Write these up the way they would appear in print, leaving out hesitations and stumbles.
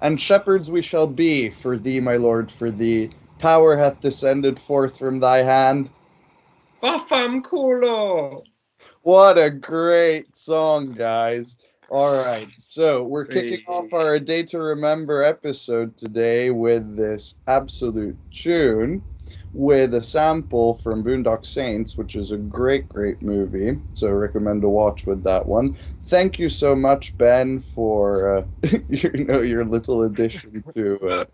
And shepherds we shall be for thee, my lord, for thee. Power hath descended forth from thy hand. Vaffanculo! What a great song, guys. All right, so we're kicking off our A Day to Remember episode today with this absolute tune with a sample from Boondock Saints, which is a great, great movie. So I recommend to watch with that one. Thank you so much, Ben, for your little addition to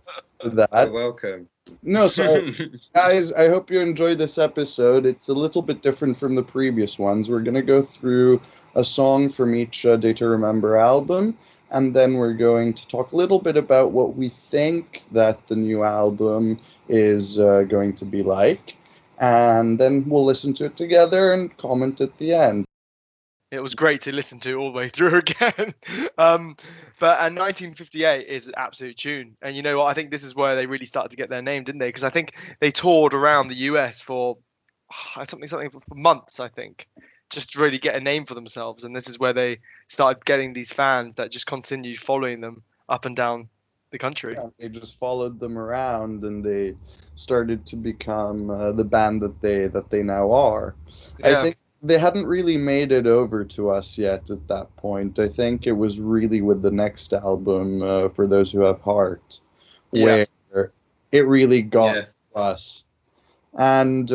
that. You're welcome. No, so guys, I hope you enjoy this episode. It's a little bit different from the previous ones. We're going to go through a song from each Day to Remember album, and then we're going to talk a little bit about what we think that the new album is going to be like, and then we'll listen to it together and comment at the end. It was great to listen to all the way through again. But 1958 is an absolute tune. And you know what? I think this is where they really started to get their name, didn't they? Because I think they toured around the US for something for months, I think, just to really get a name for themselves. And this is where they started getting these fans that just continued following them up and down the country. Yeah, they just followed them around, and they started to become the band that they now are. Yeah. I think they hadn't really made it over to us yet at that point. I think it was really with the next album, For Those Who Have Heart, where it really got to us. And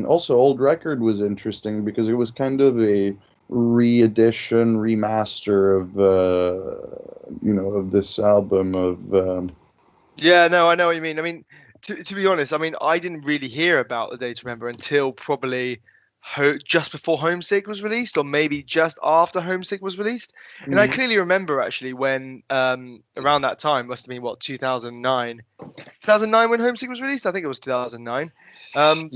also, Old Record was interesting because it was kind of a re-edition, remaster of this album of... Yeah, no, I know what you mean. I mean, to be honest, I mean, I didn't really hear about A Day to Remember until probably just before Homesick was released, or maybe just after Homesick was released. And I clearly remember actually when around that time, must have been 2009 when Homesick was released. I think it was 2009. Around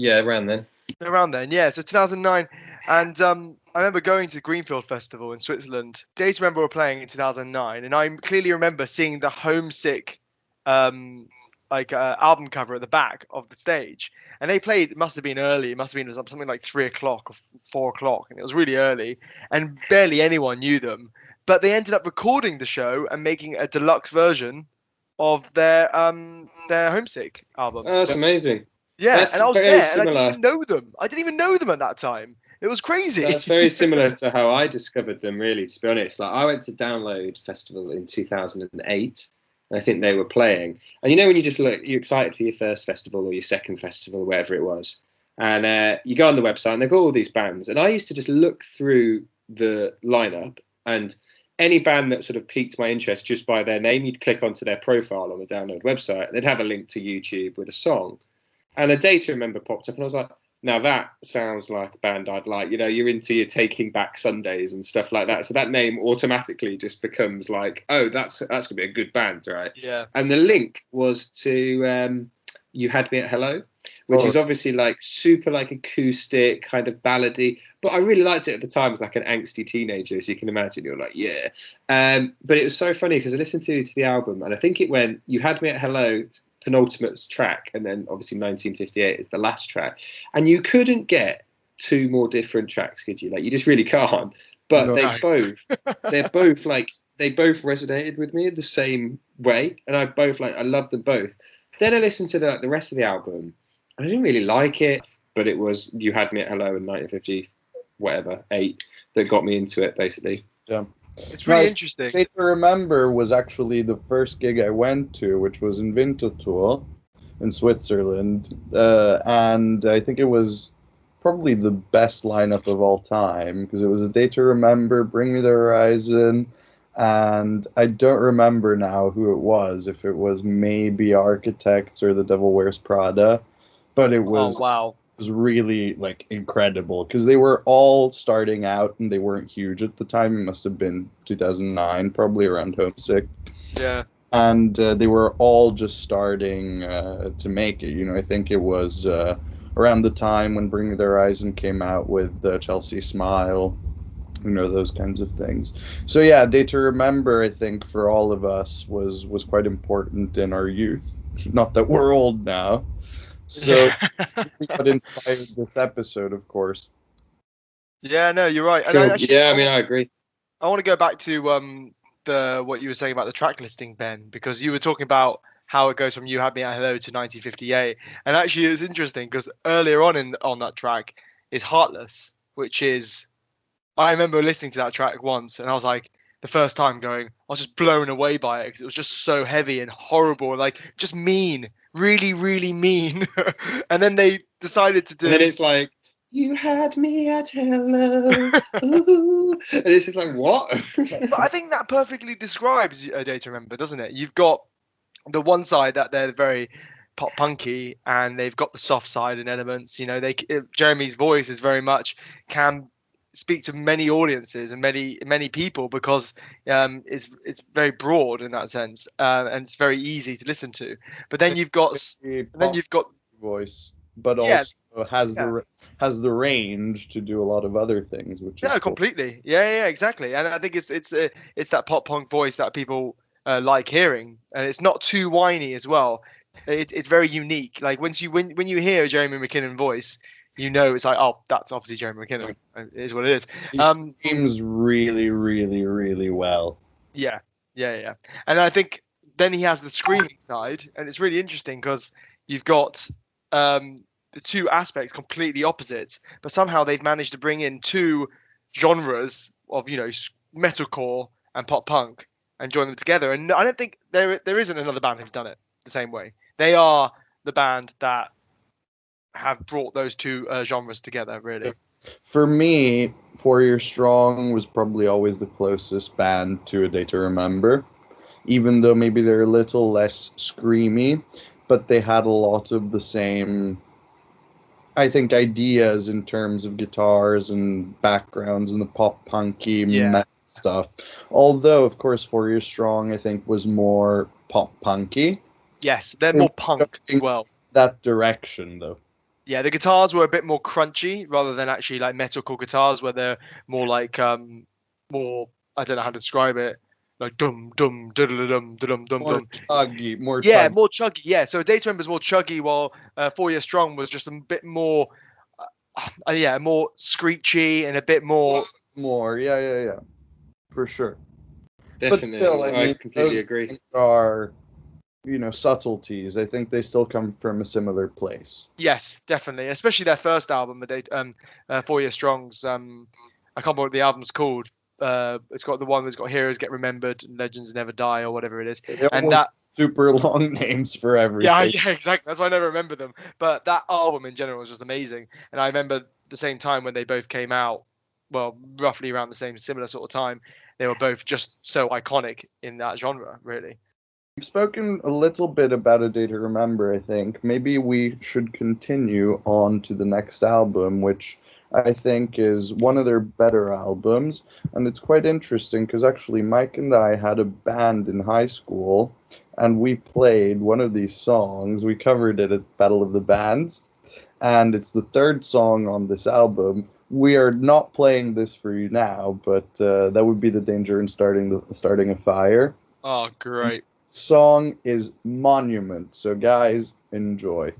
then. Yeah, so 2009. And I remember going to the Greenfield Festival in Switzerland. Day to Remember were playing in 2009, and I clearly remember seeing the Homesick album cover at the back of the stage. And they played, it must have been early, it must have been something like 3 o'clock or 4 o'clock, and it was really early, and barely anyone knew them. But they ended up recording the show and making a deluxe version of their Homesick album. Oh, that's amazing. Yeah, that's and I was very there, similar. and I didn't know them. I didn't even know them at that time. It was crazy. That's very similar to how I discovered them, really, to be honest. Like, I went to Download Festival in 2008. I think they were playing. And you know when you just look, you're excited for your first festival or your second festival or whatever it was. And you go on the website and they've got all these bands. And I used to just look through the lineup, and any band that sort of piqued my interest just by their name, you'd click onto their profile on the Download website. And they'd have a link to YouTube with a song. And A Day to Remember popped up, and I was like, now that sounds like a band I'd like. You know, you're into your Taking Back Sundays and stuff like that. So that name automatically just becomes like, oh, that's going to be a good band, right? Yeah. And the link was to You Had Me at Hello, which is obviously like super like acoustic, kind of ballady. But I really liked it at the time as like an angsty teenager, as you can imagine. You're like, yeah. But it was so funny because I listened to the album, and I think it went You Had Me at Hello, penultimate track, and then obviously 1958 is the last track, and you couldn't get 2 more different tracks, could you? Like, you just really can't. But they both resonated with me in the same way, and I loved them both. Then I listened to the rest of the album, and I didn't really like it, but it was You Had Me at Hello in 1958 that got me into it, basically. Yeah. It's really interesting. Day to Remember was actually the first gig I went to, which was in Winterthur in Switzerland. And I think it was probably the best lineup of all time, because it was A Day to Remember, Bring Me the Horizon, and I don't remember now who it was, if it was maybe Architects or The Devil Wears Prada, but it was... Oh, wow. Was really like incredible because they were all starting out and they weren't huge at the time. It must have been 2009, probably around Homesick. Yeah. And they were all just starting to make it. You know, I think it was around the time when Bring Me the Horizon came out with Chelsea Smile, you know, those kinds of things. So yeah, Day to Remember, I think for all of us was quite important in our youth. Not that we're old now. So we got inspired this episode, of course. Yeah, no, you're right. And I agree. I want to go back to what you were saying about the track listing, Ben, because you were talking about how it goes from "You Had Me at Hello" to 1958, and actually it's interesting because earlier on that track is "Heartless," which is, I remember listening to that track once, and I was like, the first time going, I was just blown away by it because it was just so heavy and horrible, and like just mean, really, really mean. And then they decided to do. And then it's like, you had me at hello, ooh. And it's just like, what? But I think that perfectly describes A Day to Remember, doesn't it? You've got the one side that they're very pop punky, and they've got the soft side and elements. You know, Jeremy's voice is very much can speak to many audiences and many people because it's very broad in that sense, and it's very easy to listen to. But then you've got voice, but yeah, also has the range to do a lot of other things, which is cool. Completely, yeah, exactly. And I think it's that pop punk voice that people like hearing, and it's not too whiny as well. It's very unique. Like when you hear a Jeremy McKinnon voice, you know it's like, oh, that's obviously Jeremy McKinnon. It is what it is. He seems really, really, really well. Yeah. And I think then he has the screaming side, and it's really interesting because you've got the two aspects completely opposites, but somehow they've managed to bring in two genres of, you know, metalcore and pop punk and join them together. And I don't think there isn't another band who's done it the same way. They are the band that have brought those two genres together, really. For me, 4 Year Strong was probably always the closest band to A Day to Remember, even though maybe they're a little less screamy, but they had a lot of the same, I think, ideas in terms of guitars and backgrounds and the pop punky metal stuff. Although, of course, 4 Year Strong, I think, was more pop punky. Yes, they're more punk as well. That direction, though. Yeah, the guitars were a bit more crunchy rather than actually like metalcore guitars, where they're more like more, I don't know how to describe it, like dum dum dum dum dum dum more dum. Chuggy, more yeah, chuggy. more chuggy. Yeah, so A Day to Remember is more chuggy, while 4 Year Strong was just a bit more, more screechy and a bit more. More, yeah, for sure. Definitely, but still, I mean, completely those agree. things are, you know, subtleties. I think they still come from a similar place. Yes, definitely, especially their first album, 4 Year Strong's. I can't remember what the album's called. It's got the one that's got Heroes Get Remembered and Legends Never Die, or whatever it is. And that super long names for everything. Yeah, exactly. That's why I never remember them. But that album in general was just amazing. And I remember the same time when they both came out, well, roughly around the similar sort of time, they were both just so iconic in that genre, really. We've spoken a little bit about A Day to Remember, I think. Maybe we should continue on to the next album, which I think is one of their better albums. And it's quite interesting because actually Mike and I had a band in high school, and we played one of these songs. We covered it at Battle of the Bands, and it's the third song on this album. We are not playing this for you now, but that would be the danger in starting a fire. Oh, great. Song is Monument. So guys, enjoy.